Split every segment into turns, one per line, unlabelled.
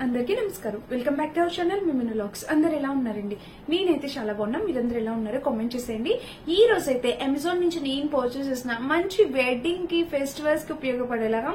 అందరికీ నమస్కారం. Welcome back to our channel మిమిను వ్లాగ్స్. అందరు ఎలా ఉన్నారండి? నేనైతే చాలా బాగున్నా. మీరందరూ ఎలా ఉన్నారో కామెంట్ చేసేయండి. ఈ రోజు అయితే అమెజాన్ నుంచి నేను పర్చేస్ చేసిన మంచి వెడ్డింగ్ కి ఫెస్టివల్స్ కి ఉపయోగపడేలాగా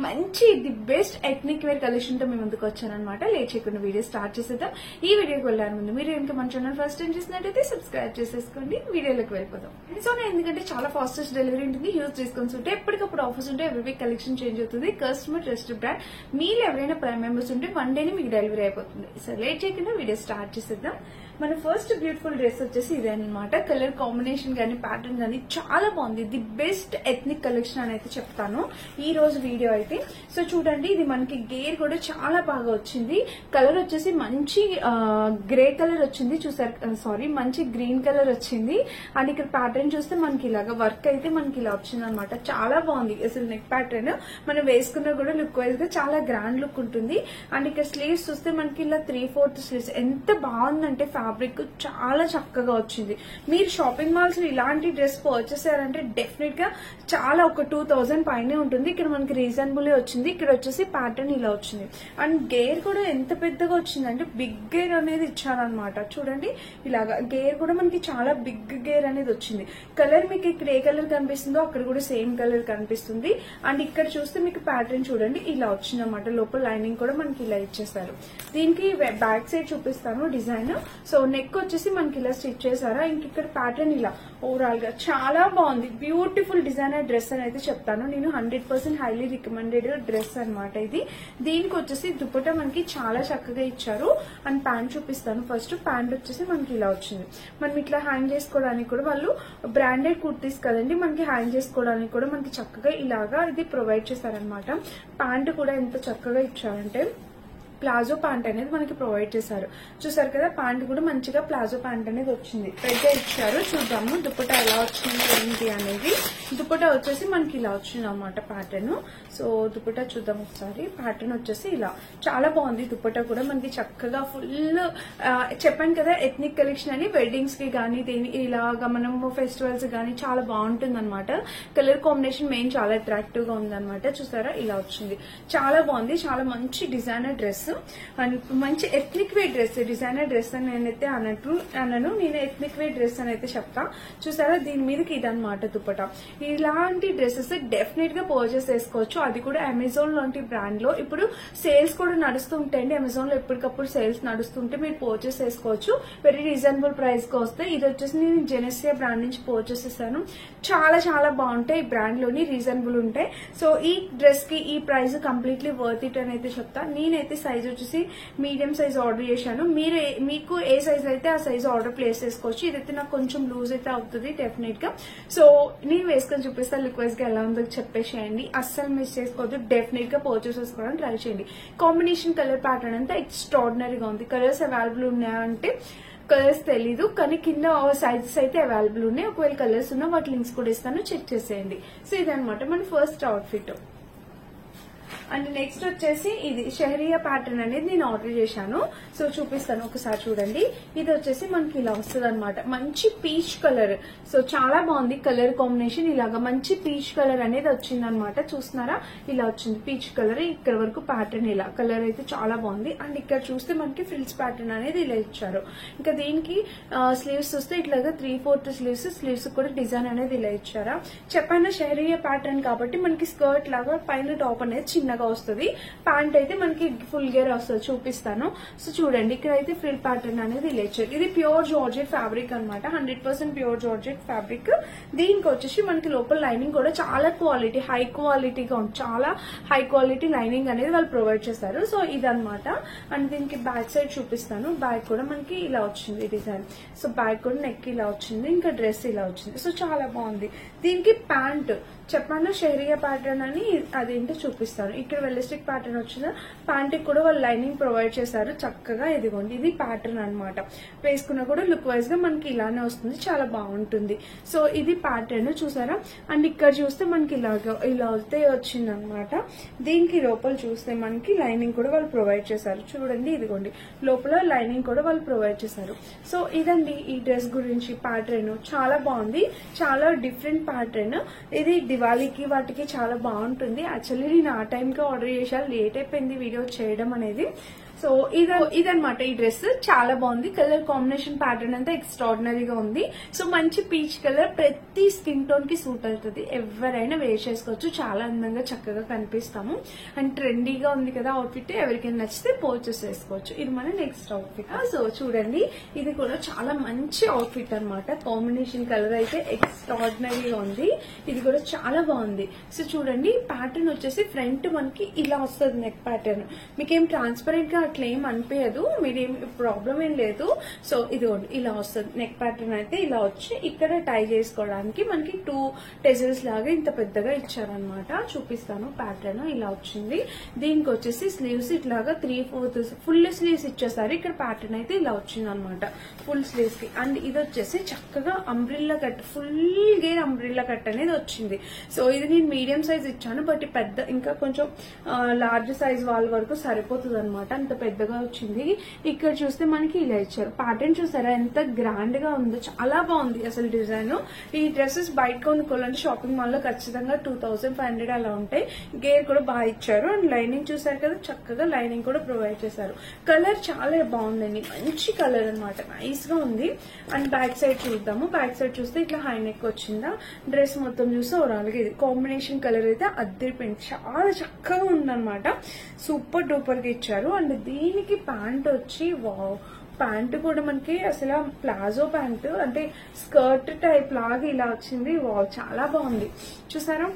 మంచి the best ethnic wear collection తో మేము ముందుకు వచ్చానమాట. లేట్ చేయకుండా వీడియో స్టార్ట్ చేసేద్దాం. ఈ వీడియోకి వెళ్ళాను ముందు మీరు ఇంకా మన ఛానల్ ఫస్ట్ టైం చేసినట్టయితే సబ్స్క్రైబ్ చేసేసుకోండి. వీడియోలోకి వెళ్ళిపోదాం. అమెజాన్ ఎందుకంటే చాలా ఫాస్టెస్ట్ డెలివరీ ఉంటుంది, హ్యూజ్ డిస్కౌంట్స్ ఉంటాయి, ఎప్పటికప్పుడు ఆఫర్స్ ఉంటాయి, ఎవ్రీ వీక్ కలెక్షన్ చేంజ్ అవుతుంది. Customer trusted brand. మీరు ఎవరైనా ప్రైమ్ మెంబర్స్ ఉంటే వన్ డేని మీకు డెలివరీ అయిపోతుంది. సో లేట్ చేయకుండా వీడియో స్టార్ట్ చేసేద్దాం. మన ఫస్ట్ బ్యూటిఫుల్ డ్రెస్ వచ్చేసి ఇదే అనమాట. కలర్ కాంబినేషన్ గానీ ప్యాటర్న్ గానీ చాలా బాగుంది. ది బెస్ట్ ఎథ్నిక్ కలెక్షన్ అని అయితే చెప్తాను ఈ రోజు వీడియో అయితే. సో చూడండి, ఇది మనకి గేర్ కూడా చాలా బాగా వచ్చింది. కలర్ వచ్చేసి మంచి గ్రే కలర్ వచ్చింది, చూసారు, సారీ మంచి గ్రీన్ కలర్ వచ్చింది. అండ్ ఇక్కడ ప్యాటర్న్ చూస్తే మనకి ఇలాగా వర్క్ అయితే మనకి ఇలా వచ్చింది అనమాట. చాలా బాగుంది అసలు. నెక్ ప్యాటర్న్ మనం వేసుకున్నా కూడా లుక్ వైజ్ గా చాలా గ్రాండ్ లుక్ ఉంటుంది. అండ్ ఇక్కడ స్లీవ్స్ చూస్తే మనకి ఇలా 3/4 స్లీవ్స్. ఎంత బాగుందంటే ఫ్యాబ్రిక్ చాలా చక్కగా వచ్చింది. మీరు షాపింగ్ మాల్స్ లో ఇలాంటి డ్రెస్ పర్చేస్ చేయాలంటే డెఫినెట్ గా చాలా ఒక 2000 పైనే ఉంటుంది. ఇక్కడ మనకి రీజనబుల్ వచ్చింది. ఇక్కడ వచ్చేసి ప్యాటర్న్ ఇలా వచ్చింది. అండ్ గేర్ కూడా ఎంత పెద్దగా వచ్చిందంటే బిగ్ గేర్ అనేది ఇచ్చారనమాట. చూడండి, ఇలాగా గేర్ కూడా మనకి చాలా బిగ్ గేర్ అనేది వచ్చింది. కలర్ మీకు ఇక్కడ ఏ కలర్ కనిపిస్తుందో అక్కడ కూడా సేమ్ కలర్ కనిపిస్తుంది. అండ్ ఇక్కడ చూస్తే మీకు ప్యాటర్న్ చూడండి ఇలా వచ్చింది అనమాట. లోపల లైనింగ్ కూడా మనకి ఇలా ఇచ్చేసారు. దీనికి బ్యాక్ సైడ్ చూపిస్తాను డిజైన్. సో నెక్ వచ్చేసి మనకి ఇలా స్టిచ్ చేశారా. ఇంక ఇక్కడ ప్యాటర్న్ ఇలా ఓవరాల్ గా చాలా బాగుంది. బ్యూటిఫుల్ డిజైనర్ డ్రెస్ అని అయితే చెప్తాను నేను. 100% హైలీ రికమెండెడ్ డ్రెస్ అనమాట ఇది. దీనికి వచ్చేసి దుపట్టా మనకి చాలా చక్కగా ఇచ్చారు. అండ్ ప్యాంట్ చూపిస్తాను ఫస్ట్. ప్యాంట్ వచ్చేసి మనకి ఇలా వచ్చింది. మనం ఇట్లా హ్యాంగ్ చేసుకోవడానికి కూడా వాళ్ళు బ్రాండెడ్ కుర్తీస్ కదండి, మనకి హ్యాంగ్ చేసుకోవడానికి కూడా మనకి చక్కగా ఇలాగా ఇది ప్రొవైడ్ చేశారనమాట. ప్యాంట్ కూడా ఎంత చక్కగా ఇచ్చారంటే ప్లాజో ప్యాంట్ అనేది మనకి ప్రొవైడ్ చేశారు. చూసారు కదా, ప్యాంట్ కూడా మంచిగా ప్లాజో ప్యాంట్ అనేది వచ్చింది, పెద్దగా ఇచ్చారు. చూద్దాము దుపట్టా ఎలా వచ్చింది ఏంటి అనేది. దుపట్టా వచ్చేసి మనకి ఇలా వచ్చింది అనమాట ప్యాటర్న్. సో దుపట్టా చూద్దాం ఒకసారి. ప్యాటర్న్ వచ్చేసి ఇలా చాలా బాగుంది. దుపట్టా కూడా మనకి చక్కగా ఫుల్ చెప్పాను కదా ఎథ్నిక్ కలెక్షన్ అని. వెడ్డింగ్స్ కి కానీ ఇలాగా మనం ఫెస్టివల్స్ కానీ చాలా బాగుంటుంది అనమాట. కలర్ కాంబినేషన్ మెయిన్ చాలా అట్రాక్టివ్ గా ఉంది అనమాట. చూసారా ఇలా వచ్చింది, చాలా బాగుంది. చాలా మంచి డిజైనర్ డ్రెస్ అండ్ మంచి ethnic wear dress. Designer dress అని నేనైతే అనను, నేను ఎథ్నిక్ వేర్ డ్రెస్ అని అయితే చెప్తా. చూసారా దీని మీదకి ఇదనమాట దుపట్టా. ఇలాంటి డ్రెస్సెస్ డెఫినెట్ గా పర్చేస్ చేసుకోవచ్చు, అది కూడా అమెజాన్ లాంటి బ్రాండ్ లో. ఇప్పుడు సేల్స్ కూడా నడుస్తూ ఉంటాయండి అమెజాన్ లో, ఎప్పటికప్పుడు సేల్స్ నడుస్తుంటే మీరు పర్చేస్ చేసుకోవచ్చు. వెరీ రీజనబుల్ ప్రైస్ కి వస్తాయి. ఇది వచ్చేసి నేను జెనెసియా బ్రాండ్ నుంచి పర్చేస్ చేశాను. చాలా చాలా బాగుంటాయి. ఈ బ్రాండ్ లోని రీజనబుల్ ఉంటాయి. సో ఈ డ్రెస్ కి ఈ ప్రైస్ కంప్లీట్లీ వర్త్ ఇట్ అని అయితే చెప్తా. నేనైతే సైజ్ వచ్చేసి మీడియం సైజ్ ఆర్డర్ చేశాను. మీకు ఏ సైజ్ అయితే ఆ సైజ్ ఆర్డర్ ప్లేస్ చేసుకోవచ్చు. ఇదైతే నాకు కొంచెం లూజ్ అయితే అవుతుంది డెఫినెట్ గా. సో నేను వేసుకొని చూపిస్తాను లుక్ వైజ్ గా ఎలా ఉందో చెప్పేసేయండి. అస్సలు మిస్ చేసుకోవద్దు. డెఫినెట్ గా పర్చేస్ చేసుకోవడానికి ట్రై చేయండి. కాంబినేషన్ కలర్ ప్యాటర్న్ అంతా ఎక్స్ట్రాడినరీగా ఉంది. కలర్స్ అవైలబుల్ ఉన్నాయంటే కలర్స్ తెలీదు, కానీ కింద సైజెస్ అయితే అవైలబుల్ ఉన్నాయి. ఒకవేళ కలర్స్ ఉన్నా వాటి లింక్స్ కూడా ఇస్తాను, చెక్ చేసేయండి. సో ఇదనమాట మన ఫస్ట్ అవుట్ఫిట్. అండ్ నెక్స్ట్ వచ్చేసి ఇది షహరియా ప్యాటర్న్ అనేది నేను ఆర్డర్ చేశాను. సో చూపిస్తాను ఒకసారి చూడండి. ఇది వచ్చేసి మనకి ఇలా వస్తుంది అనమాట. మంచి పీచ్ కలర్. సో చాలా బాగుంది కలర్ కాంబినేషన్. ఇలాగా మంచి పీచ్ కలర్ అనేది వచ్చింది అనమాట. చూస్తున్నారా ఇలా వచ్చింది పీచ్ కలర్. ఇక్కడ వరకు ప్యాటర్న్ ఇలా కలర్ అయితే చాలా బాగుంది. అండ్ ఇక్కడ చూస్తే మనకి ఫ్రిల్స్ ప్యాటర్న్ అనేది ఇలా ఇచ్చారు. ఇంకా దీనికి స్లీవ్స్ చూస్తే ఇట్లాగా 3/4 స్లీవ్స్ కూడా డిజైన్ అనేది ఇలా ఇచ్చారా. చెప్పాను షహరియా ప్యాటర్న్ కాబట్టి మనకి స్కర్ట్ లాగా పైన టాప్ అనేది చిన్నగా వస్తుంది. ప్యాంట్ అయితే మనకి ఫుల్ గేర్ వస్తుంది, చూపిస్తాను. సో చూడండి, ఇక్కడ అయితే ఫ్రిల్ ప్యాటర్న్ అనేది ఇలా ఇచ్చారు. ఇది ప్యూర్ జార్జెట్ ఫ్యాబ్రిక్ అనమాట. 100% ప్యూర్ జార్జెట్ ఫ్యాబ్రిక్. దీనికి వచ్చేసి మనకి లోపల లైనింగ్ కూడా చాలా క్వాలిటీ, హై క్వాలిటీగా ఉంది. చాలా హై క్వాలిటీ లైనింగ్ అనేది వాళ్ళు ప్రొవైడ్ చేస్తారు. సో ఇదనమాట. అండ్ దీనికి బ్యాక్ సైడ్ చూపిస్తాను. బ్యాక్ కూడా మనకి ఇలా వచ్చింది డిజైన్. సో బ్యాక్ కూడా నెక్ ఇలా వచ్చింది, ఇంకా డ్రెస్ ఇలా వచ్చింది. సో చాలా బాగుంది. దీనికి ప్యాంట్ చెప్పాను షహరియా ప్యాటర్న్ అని, అదేంటో చూపిస్తాను. ఇక్కడ వెలిస్టిక్ ప్యాటర్న్ వచ్చిన ప్యాంట్ కూడా వాళ్ళు లైనింగ్ ప్రొవైడ్ చేశారు చక్కగా. ఇదిగోండి ఇది ప్యాటర్న్ అనమాట. వేసుకున్నా కూడా లుక్ వైజ్ గా మనకి ఇలానే వస్తుంది, చాలా బాగుంటుంది. సో ఇది ప్యాటర్న్ చూసారా. అండ్ ఇక్కడ చూస్తే మనకి ఇలా అయితే వచ్చింది అనమాట. దీనికి లోపల చూస్తే మనకి లైనింగ్ కూడా వాళ్ళు ప్రొవైడ్ చేశారు. చూడండి ఇదిగోండి లోపల లైనింగ్ కూడా వాళ్ళు ప్రొవైడ్ చేశారు. సో ఇదండి ఈ డ్రెస్ గురించి ప్యాటర్న్. చాలా బాగుంది, చాలా డిఫరెంట్ ప్యాటర్న్. ఇది దివాళీకి వాటికి చాలా బాగుంటుంది. యాక్చువల్లీ నేను ఆ టైంకి ఆర్డర్ చేశాను, లేట్ అయిపోయింది వీడియో చేయడం అనేది. సో ఇదన్నమాట ఈ డ్రెస్ చాలా బాగుంది. కలర్ కాంబినేషన్ ప్యాటర్న్ అంతా ఎక్స్ట్రాడినరీగా ఉంది. సో మంచి పీచ్ కలర్, ప్రతి స్కిన్ టోన్ కి సూట్ అవుతుంది. ఎవరైనా వేర్ చేసుకోవచ్చు, చాలా అందంగా చక్కగా కనిపిస్తాము. అండ్ ట్రెండీగా ఉంది కదా అవుట్ఫిట్, ఎవరికైనా నచ్చితే పర్చేస్ చేసుకోవచ్చు. ఇది మన నెక్స్ట్ అవుట్ఫిట్. సో చూడండి, ఇది కూడా చాలా మంచి అవుట్ఫిట్ అన్నమాట. కాంబినేషన్ కలర్ అయితే ఎక్స్ట్రాడినరీగా ఉంది. ఇది కూడా చాలా బాగుంది. సో చూడండి, ప్యాటర్న్ వచ్చేసి ఫ్రంట్ మనకి ఇలా వస్తుంది. నెక్ ప్యాటర్న్ మీకేం ట్రాన్స్పరెంట్ గా అట్లా ఏం అనిపించదు, మీరేం ప్రాబ్లం ఏం లేదు. సో ఇదిగోండి ఇలా వస్తుంది. నెక్ ప్యాటర్న్ అయితే ఇలా వచ్చి ఇక్కడ టై చేసుకోవడానికి మనకి 2 టెజల్స్ లాగా ఇంత పెద్దగా ఇచ్చారనమాట. చూపిస్తాను. ప్యాటర్న్ ఇలా వచ్చింది. దీనికి వచ్చేసి స్లీవ్స్ ఇట్లాగా 3/4 ఫుల్ స్లీవ్స్ ఇచ్చేసారు. ఇక్కడ ప్యాటర్న్ అయితే ఇలా వచ్చింది అనమాట ఫుల్ స్లీవ్స్ కి. అండ్ ఇది వచ్చేసి చక్కగా umbrella cut, full gear umbrella cut అనేది వచ్చింది. సో ఇది నేను మీడియం సైజ్ ఇచ్చాను, బట్ పెద్ద ఇంకా కొంచెం లార్జ్ సైజ్ వాళ్ళ వరకు సరిపోతుంది అనమాట. అంత పెద్దగా వచ్చింది. ఇక్కడ చూస్తే మనకి ఇలా ఇచ్చారు. ప్యాటర్న్ చూసారా ఎంత గ్రాండ్ గా ఉందో, చాలా బాగుంది అసలు డిజైన్. ఈ డ్రెస్సెస్ బయట కొనుక్కోవాలంటే షాపింగ్ మాల్ లో ఖచ్చితంగా 2500 అలా ఉంటాయి. గేర్ కూడా బాగా ఇచ్చారు. అండ్ లైనింగ్ చూసారు కదా, చక్కగా లైనింగ్ కూడా ప్రొవైడ్ చేశారు. కలర్ చాలా బాగుందండి, మంచి కలర్ అనమాట, నైస్ గా ఉంది. అండ్ బ్యాక్ సైడ్ చూద్దాము. బ్యాక్ సైడ్ చూస్తే ఇట్లా హై నెక్ వచ్చిందా. డ్రెస్ మొత్తం చూస్తే ఓవరాల్ గా ఇది కాంబినేషన్ కలర్ అయితే అద్దరిపోయింది, చాలా చక్కగా ఉందన్నమాట. సూపర్ డూపర్ గా ఇచ్చారు. అండ్ దీనికి ప్యాంట్ వచ్చి వావ్, ప్యాంట్ కూడా మనకి అసలు ప్లాజో ప్యాంట్ అంటే స్కర్ట్ టైప్ లాగా ఇలా వచ్చింది. వావ్, చాలా బాగుంది. చూసారా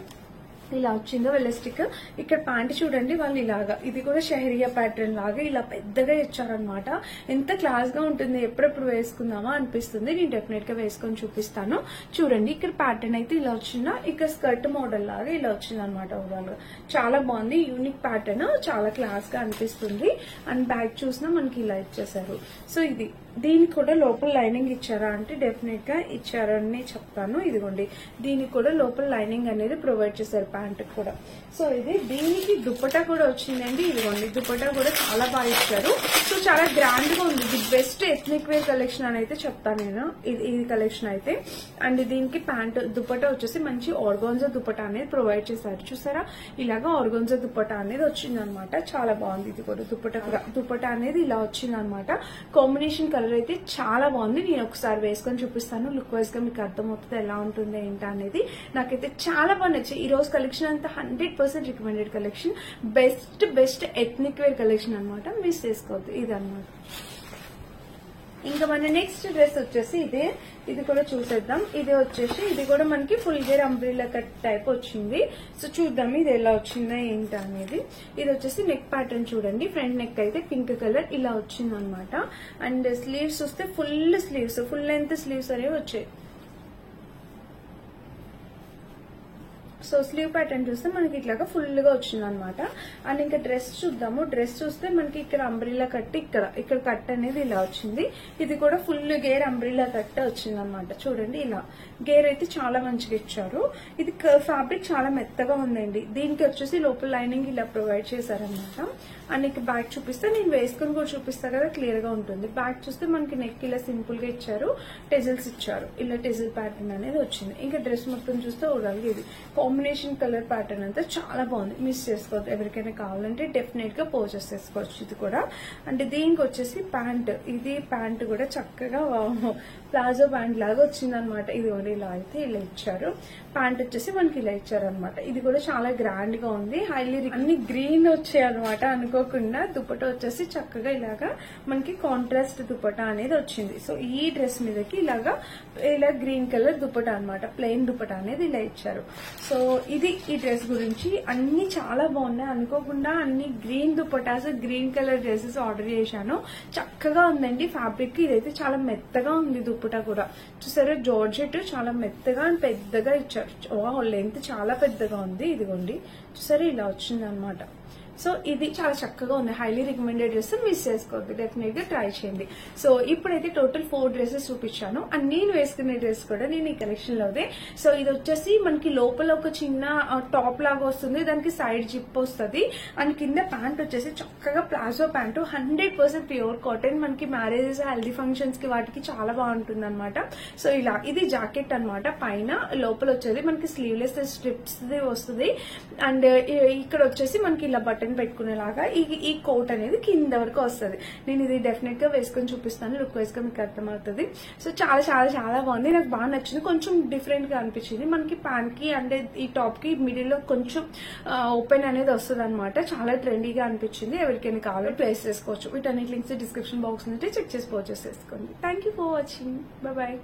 ఇలా వచ్చిందో ఎలాస్టిక్. ఇక్కడ ప్యాంట్ చూడండి వాళ్ళు ఇలాగా, ఇది కూడా షహరియా ప్యాటర్న్ లాగా ఇలా పెద్దగా ఇచ్చారనమాట. ఎంత క్లాస్ గా ఉంటుంది, ఎప్పుడెప్పుడు వేసుకుందామా అనిపిస్తుంది. నేను డెఫినెట్ గా వేసుకొని చూపిస్తాను. చూడండి, ఇక్కడ ప్యాటర్న్ అయితే ఇలా వచ్చిందా, ఇక్కడ స్కర్ట్ మోడల్ లాగా ఇలా వచ్చింది అనమాట. ఓవరాల్ గా చాలా బాగుంది, యూనిక్ ప్యాటర్న్, చాలా క్లాస్ గా అనిపిస్తుంది. అండ్ బ్యాక్ చూసినా మనకి ఇలా ఇచ్చేసారు. సో ఇది దీనికి కూడా లోపల లైనింగ్ ఇచ్చారా అంటే డెఫినెట్ గా ఇచ్చారని చెప్తాను. ఇదిగోండి, దీనికి కూడా లోపల లైనింగ్ అనేది ప్రొవైడ్ చేశారు ప్యాంట్ కూడా. సో ఇది దీనికి దుపట్టా కూడా వచ్చిందండి. ఇదిగోండి, దుపట్టా కూడా చాలా బాగా ఇచ్చారు. సో చాలా గ్రాండ్ గా ఉంది. The best ethnic wear collection అని అయితే చెప్తాను నేను, ఇది కలెక్షన్ అయితే. అండ్ దీనికి ప్యాంట్ దుపట్టా వచ్చేసి మంచి ఆర్గాన్జా దుపట్టా అనేది ప్రొవైడ్ చేశారు. చూసారా, ఇలాగా ఆర్గాన్జా దుపట్టా అనేది వచ్చింది అనమాట. చాలా బాగుంది. ఇది కూడా దుపట్టా అనేది ఇలా వచ్చింది అనమాట. కాంబినేషన్ కలర్ అయితే చాలా బాగుంది. నేను ఒకసారి వేసుకొని చూపిస్తాను. లుక్ వైజ్ గా మీకు అర్థమవుతుంది ఎలా ఉంటుంది ఏంటి అనేది. నాకైతే చాలా బాగా నచ్చింది. ఈ రోజు కలెక్షన్ అంతా 100% recommended collection. Best ethnic wear collection అనమాట, మిస్ చేసుకోవద్దు. ఇది అనమాట. ఇంకా మన నెక్స్ట్ డ్రెస్ వచ్చేసి ఇదే, ఇది కూడా చూసేద్దాం. ఇది వచ్చేసి ఇది కూడా మనకి full gear umbrella cut type వచ్చింది. సో చూద్దాం ఇది ఎలా వచ్చిందా ఏంటి అనేది. ఇది వచ్చేసి నెక్ ప్యాటర్న్ చూడండి. ఫ్రంట్ నెక్ అయితే పింక్ కలర్ ఇలా వచ్చింది అనమాట. అండ్ స్లీవ్స్ వస్తే ఫుల్ లెంత్ స్లీవ్స్ అనేవి వచ్చాయి. సో స్లీవ్ ప్యాటర్న్ చూస్తే మనకి ఇట్లాగా ఫుల్ గా వచ్చింది అనమాట. అండ్ ఇంకా డ్రెస్ చూద్దాము. డ్రెస్ చూస్తే మనకి ఇక్కడ అంబ్రిల్లా కట్, ఇక్కడ కట్ అనేది ఇలా వచ్చింది. ఇది కూడా ఫుల్ గేర్ అంబ్రిల్లా కట్ వచ్చింది అనమాట. చూడండి, ఇలా గేర్ అయితే చాలా మంచిగా ఇచ్చారు. ఇది ఫ్యాబ్రిక్ చాలా మెత్తగా ఉందండి. దీనికి వచ్చేసి లోపల లైనింగ్ ఇలా ప్రొవైడ్ చేశారనమాట. అండ్ ఇక బ్యాక్ చూపిస్తే నేను వేసుకుని కూడా చూపిస్తా కదా, క్లియర్ గా ఉంటుంది. బ్యాక్ చూస్తే మనకి నెక్ ఇలా సింపుల్ గా ఇచ్చారు, టెజిల్స్ ఇచ్చారు. ఇలా టెజిల్ ప్యాటర్న్ అనేది వచ్చింది. ఇంకా డ్రెస్ మొత్తం చూస్తే ఓవరాల్ ఇది కాంబినేషన్ కలర్ ప్యాటర్న్ అంతా చాలా బాగుంది, మిస్ చేసుకోవద్దు. ఎవరికైనా కావాలంటే డెఫినెట్ గా పర్చేస్ చేసుకోవచ్చు. ఇది కూడా అంటే దీనికి వచ్చేసి ప్యాంట్, ఇది ప్యాంట్ కూడా చక్కగా ప్లాజో ప్యాంట్ లాగా వచ్చింది అనమాట. ఇది కూడా ఇలా అయితే ఇలా ఇచ్చారు. ప్యాంట్ వచ్చేసి మనకి ఇలా ఇచ్చారు అనమాట. ఇది కూడా చాలా గ్రాండ్ గా ఉంది. హైలీ అన్ని గ్రీన్ వచ్చాయి అనమాట అనుకోకుండా. దుపట్టా వచ్చేసి చక్కగా ఇలాగా మనకి కాంట్రాస్ట్ దుపట్టా అనేది వచ్చింది. సో ఈ డ్రెస్ మీదకి ఇలా గ్రీన్ కలర్ దుపట్టా అనమాట, ప్లెయిన్ దుపట్టా అనేది ఇలా ఇచ్చారు. సో ఇది ఈ డ్రెస్ గురించి. అన్ని చాలా బాగున్నాయి. అనుకోకుండా అన్ని green dupattas, green colour dresses order చేశాను. చక్కగా ఉందండి ఫ్యాబ్రిక్. ఇదైతే చాలా మెత్తగా ఉంది దుపట్టా కూడా. చూసారా, జార్జెట్ చాలా మెత్తగా అండ్ పెద్దగా ఇచ్చారు. లెంత్ చాలా పెద్దగా ఉంది. ఇదిగోండి, చూసారా ఇలా వచ్చింది అనమాట. సో ఇది చాలా చక్కగా ఉంది. హైలీ రికమెండెడ్ డ్రెస్, మిస్ చేసుకోవద్దు. డెఫినెట్ గా ట్రై చేయండి. సో ఇప్పుడైతే టోటల్ 4 డ్రెస్సెస్ చూపించాను. అండ్ నేను వేసుకునే డ్రెస్ కూడా నేను ఈ కలెక్షన్ లోదే. సో ఇది వచ్చేసి మనకి లోపల ఒక చిన్న టాప్ లాగా వస్తుంది, దానికి సైడ్ జిప్ వస్తుంది. అండ్ కింద ప్యాంట్ వచ్చేసి చక్కగా ప్లాజో ప్యాంట్, 100% ప్యూర్ కాటన్. మనకి మ్యారేజెస్, హెల్దీ ఫంక్షన్స్ కి వాటికి చాలా బాగుంటుంది అనమాట. సో ఇలా ఇది జాకెట్ అనమాట. పైన లోపల వచ్చేది మనకి స్లీవ్లెస్ స్ట్రిప్స్ వస్తుంది. అండ్ ఇక్కడ వచ్చేసి మనకి ఇలా బటన్ బటన్ పెట్టుకునేలాగా ఈ కోట్ అనేది కింద వరకు వస్తుంది. నేను ఇది డెఫినెట్ గా వేసుకొని చూపిస్తాను, లుక్ వైజ్ గా మీకు అర్థమవుతుంది. సో చాలా చాలా చాలా బాగుంది, నాకు బాగా నచ్చింది. కొంచెం డిఫరెంట్ గా అనిపించింది. మనకి ప్యాంట్ కి అంటే ఈ టాప్ కి మిడిల్ లో కొంచెం ఓపెన్ అనేది వస్తుంది అనమాట. చాలా ట్రెండీగా అనిపించింది. ఎవరికైనా కావాలి ప్లేస్ చేసుకోవచ్చు. వీటన్నిటి లింక్స్ డిస్క్రిప్షన్ బాక్స్ నుంచి చెక్ చేసి పర్చేస్ చేసుకోండి. Thank you for watching. Bye.